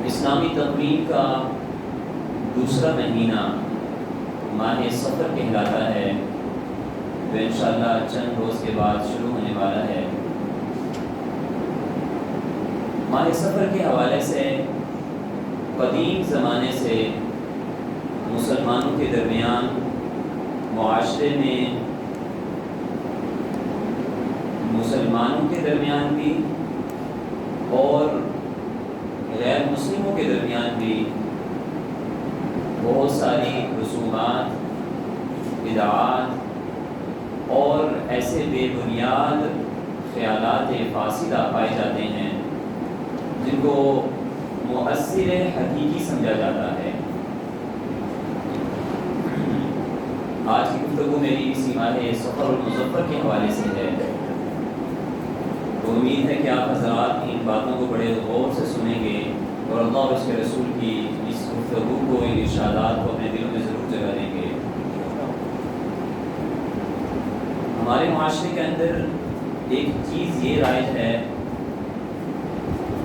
اسلامی تقویم کا دوسرا مہینہ ماہ سفر کہلاتا ہے، جو انشاءاللہ چند روز کے بعد شروع ہونے والا ہے۔ ماہ سفر کے حوالے سے قدیم زمانے سے مسلمانوں کے درمیان معاشرے میں، مسلمانوں کے درمیان بھی اور غیر مسلموں کے درمیان بھی بہت ساری رسومات، بدعات اور ایسے بے بنیاد خیالات فاسدہ پائے جاتے ہیں جن کو مؤثر حقیقی سمجھا جاتا ہے۔ آج کی گفتگو میری اسی ماہ سفر المظفر کے حوالے سے ہے، تو امید ہے کہ آپ حضرات ان باتوں کو بڑے غور سے سنیں گے اور اللہ اور اس کے رسول کی اس گفتگو کو، ان ارشادات کو اپنے دلوں میں ضرور جگہ دیں گے۔ ہمارے معاشرے کے اندر ایک چیز یہ رائج ہے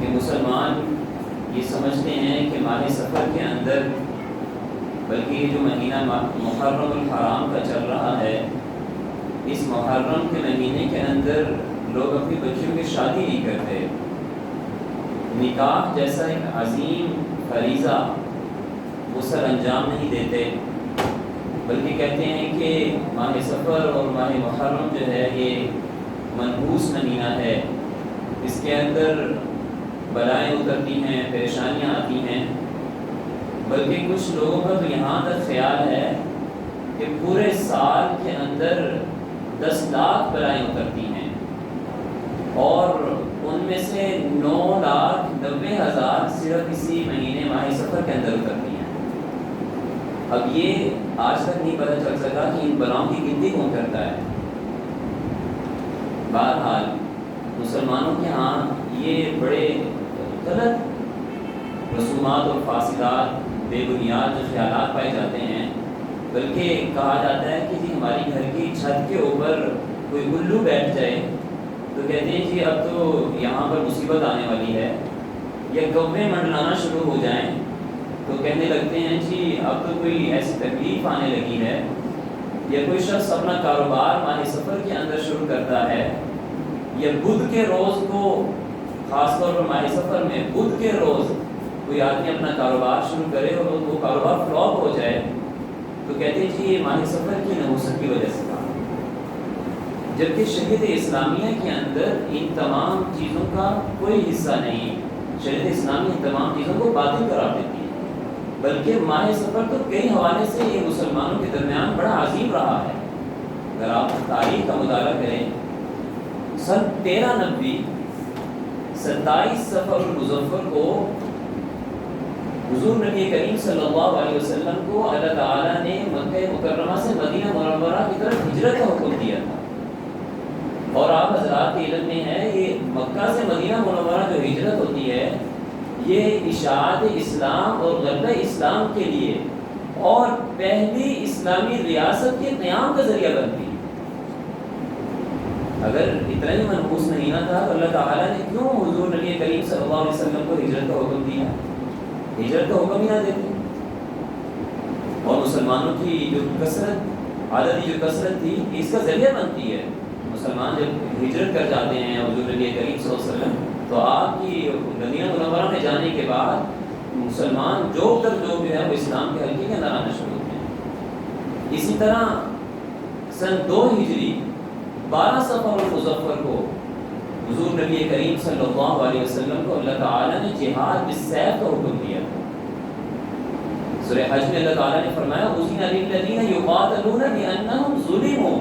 کہ مسلمان یہ سمجھتے ہیں کہ ماہ سفر کے اندر، بلکہ یہ جو مہینہ محرم الحرام کا چل رہا ہے، اس محرم کے مہینے کے اندر لوگ اپنی بچیوں کی شادی نہیں کرتے، نکاح جیسا ایک عظیم فریضہ وہ سر انجام نہیں دیتے، بلکہ کہتے ہیں کہ ماہ سفر اور ماہ محرم جو ہے یہ منحوس مہینہ ہے، اس کے اندر بلائیں اترتی ہیں، پریشانیاں آتی ہیں، بلکہ کچھ لوگوں کا تو یہاں تک خیال ہے کہ پورے سال کے اندر 10 لاکھ بلائیں اترتی ہیں اور ان میں سے 9,90,000 صرف اسی مہینے ماہ سفر کے اندر اترتی ہیں۔ اب یہ آج تک نہیں پتہ چل سکا کہ ان بلاؤں کی گنتی کون کرتا ہے۔ بہرحال مسلمانوں کے ہاں یہ بڑے غلط رسومات اور فاسدات، بے بنیاد جو خیالات پائے جاتے ہیں، بلکہ کہا جاتا ہے کہ جی ہماری گھر کی چھت کے اوپر کوئی الو بیٹھ جائے تو کہتے ہیں جی اب تو یہاں پر مصیبت آنے والی ہے، یا کوے منڈلانا شروع ہو جائیں تو کہنے لگتے ہیں جی اب تو کوئی ایسی تکلیف آنے لگی ہے، یا کوئی شخص اپنا کاروبار ماہ سفر کے اندر شروع کرتا ہے، یا بدھ کے روز کو، خاص طور پر ماہ سفر میں بدھ کے روز کوئی آدمی اپنا کاروبار شروع کرے اور وہ کاروبار فلاپ ہو جائے تو کہتے ہیں جی یہ ماہ سفر کی نحوست کی وجہ سے تھا، جبکہ شریعت اسلامیہ کے اندر ان تمام چیزوں کا کوئی حصہ نہیں۔ شریعت اسلامی ان تمام چیزوں کو باطل قرار دیتی ہے، بلکہ ماہ سفر تو کئی حوالے سے یہ مسلمانوں کے درمیان بڑا عظیم رہا ہے۔ اگر آپ تاریخ کا مطالعہ کریں، سن 1390 27 سفر المظفر کو حضور نبی کریم صلی اللہ علیہ وسلم کو اللہ تعالیٰ نے مکہ مکرمہ سے مدینہ منورہ کی طرف ہجرت کا حکم دیا تھا، اور آپ حضرات کے علم میں ہے یہ مکہ سے مدینہ منورہ جو ہجرت ہوتی ہے یہ اشاعت اسلام اور غلبہ اسلام کے لیے اور پہلی اسلامی ریاست کے قیام کا ذریعہ بنتی ہے۔ اگر اتنا ہی منحوس مہینہ تھا تو اللہ تعالیٰ نے کیوں حضور نبی کریم صلی اللہ علیہ وسلم کو ہجرت کا حکم دیا؟ ہجرت کا حکم ہی نہ دیتے۔ اور مسلمانوں کی جو کثرت، عددی جو کثرت تھی، اس کا ذریعہ بنتی ہے۔ مسلمان جب ہجرت کر جاتے ہیں حضور نبی کریم صلی اللہ علیہ وسلم، تو آپ کی مدینہ منورہ میں جانے کے بعد مسلمان جو ہے وہ اسلام کے حلقے کے اندر آنا شروع ہوتے ہیں۔ اسی طرح سن 2 ہجری 12 سفر المظفر کو حضور نبی کریم صلی اللہ علیہ وسلم کو اللہ تعالیٰ نے جہاد بالسیف کا حکم دیا۔ سورہ حج میں اللہ تعالیٰ نے فرمایا اُذِنَ لِلَّذِينَ يُقَاتَلُونَ بِأَنَّهُمْ ظُلِمُوا۔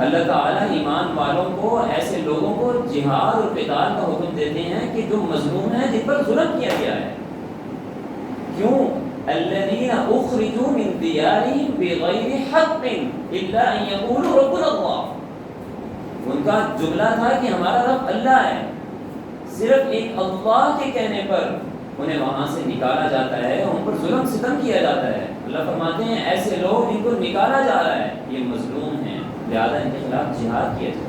اللہ تعالیٰ ایمان والوں کو، ایسے لوگوں کو جہاد اور قتال کا حکم دیتے ہیں کہ جو مظلوم ہیں، جن پر ظلم کیا گیا ہے۔ کیوں؟ الذین اخرجوا من دیارہم بغیر حق الا ان یقولوا ربنا اللہ۔ ان کا جملہ تھا کہ ہمارا رب اللہ ہے، صرف ایک اللہ کے کہنے پر انہیں وہاں سے نکالا جاتا ہے، ان پر ظلم ستم کیا جاتا ہے۔ اللہ فرماتے ہیں ایسے لوگ جن کو نکالا جا رہا ہے یہ مظلوم ہیں، لہذا ان کے خلاف جہاد کیا جائے۔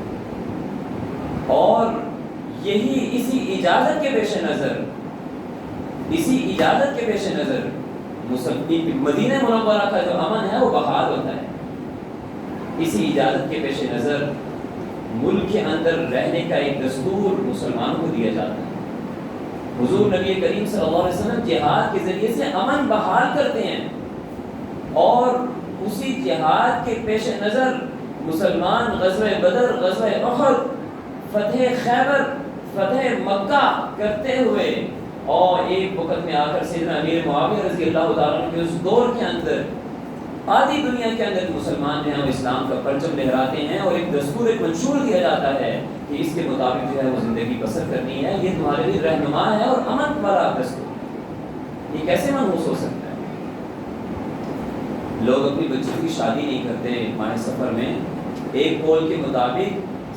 اور یہی اسی اجازت کے پیش نظر اسی اجازت کے پیش نظر مدینہ منورہ کا جو امن ہے وہ بحال ہوتا ہے. اسی اجازت کے پیش نظر ملک کے اندر رہنے کا ایک دستور مسلمانوں کو دیا جاتا ہے. حضور نبی کریم صلی اللہ علیہ وسلم جہاد کے ذریعے سے امن بحال کرتے ہیں، اور اسی جہاد کے پیش نظر مسلمان غزوہ بدر، غزوہ احد، فتح خیبر، فتح مکہ کرتے ہوئے، اور ایک وقت میں آ کر سیدنا امیر معاویہ رضی اللہ تعالیٰ عنہ کے اس دور کے اندر آدھی دنیا کے اندر مسلمان جو ہیں وہ اسلام کا پرچم لہراتے ہیں، اور ایک دستور، ایک منشور دیا جاتا ہے کہ اس کے مطابق جو ہے وہ زندگی بسر کرنی ہے، یہ تمہارے لیے رہنما ہے اور امن والا دستور. یہ کیسے منحوس ہو سکتا ہے؟ لوگ اپنی بچوں کی شادی نہیں کرتے ماہ سفر میں. ایک قول کے مطابق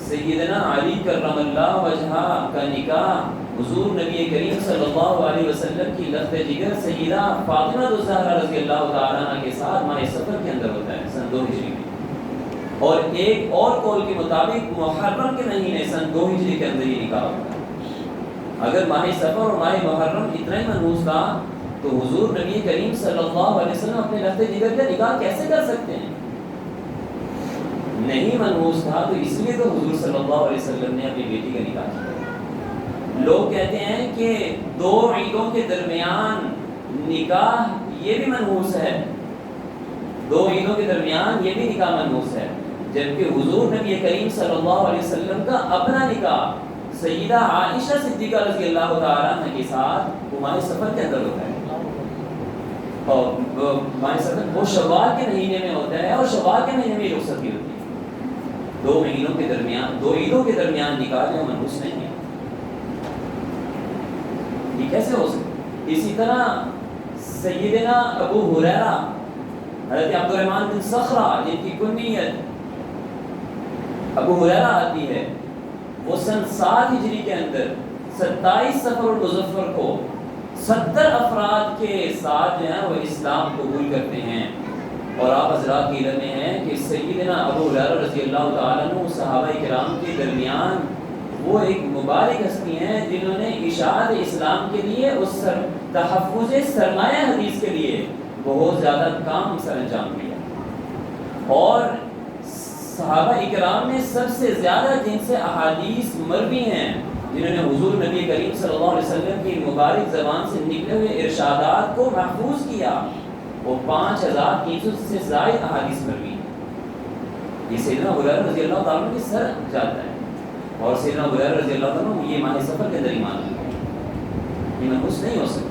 سیدنا علی کرم اللہ وجہہ کا نکاح حضور نبی کریم صلی اللہ علیہ وسلم کی لخت جگر سیدہ فاطمہ الزہرا رضی اللہ تعالیٰ عنہ کے ساتھ ماہ سفر کے اندر ہوتا ہے سن 2 ہجری میں. اور ایک اور قول کے مطابق محرم کے مہینے سن 2 ہجری کے اندر یہ نکاح ہوتا ہے. اگر ماہ سفر اور ماہ محرم اتنا ہی منحوس تھا تو حضور نبی کریم صلی اللہ علیہ وسلم اپنے لخت جگر کا نکاح کیسے کر سکتے ہیں؟ نہیں منحوس تھا تو اس لیے تو حضور صلی اللہ علیہ وسلم نے اپنی بیٹی کا نکاح کیا. لوگ کہتے ہیں کہ 2 عیدوں کے درمیان نکاح یہ بھی منحوس ہے، 2 عیدوں کے درمیان یہ بھی نکاح منحوس ہے، جبکہ حضور نبی کریم صلی اللہ علیہ وسلم کا اپنا نکاح سیدہ عائشہ صدیقہ رضی اللہ تعالیٰ عنہ کے ساتھ ماہ سفر کے اندر ہوتا ہے. اور ماہ سفر وہ شوال کے مہینے میں ہوتا ہے، اور شوال کے مہینے میں رخصتی ہوتی ہے. 2 مہینوں کے درمیان، 2 عیدوں کے درمیان نکاح جو منحوس نہیں ہے. یہ کیسے ہو سکتا؟ اسی طرح سیدنا ابو ہریرہ، حضرت عبد الرحمن بن صخرہ جن کی کنیت ابو ہریرہ آتی ہے، وہ سن 7 ہجری کے اندر 27 صفر المظفر کو 70 افراد کے ساتھ جو ہیں وہ اسلام قبول کرتے ہیں. اور آپ حضرات کی علم میں ہے کہ سیدنا ابو ہریرہ رضی اللہ تعالیٰ عنہ صحابہ کرام کے درمیان وہ ایک مبارک ہستی ہیں جنہوں نے اشاعت اسلام کے لیے اس تحفظ سرمایہ حدیث کے لیے بہت زیادہ کام سر انجام دیا. اور صحابہ اکرام میں سب سے زیادہ جن سے احادیث مروی ہیں، جنہوں نے حضور نبی کریم صلی اللہ علیہ وسلم کی مبارک زبان سے نکلے ہوئے ارشادات کو محفوظ کیا، وہ 5300 سے زائد احادیث مروی ہیں. یہ سیدنا ابو ہریرہ رضی اللہ تعالیٰ عنہ کے سر جاتا ہے، اور سیدنا ابو ہریرہ رضی اللہ تعالیٰ عنہ یہ ماہ سفر کے اندر ایمان لے گئے. یہ منحوس نہیں ہو سکتا.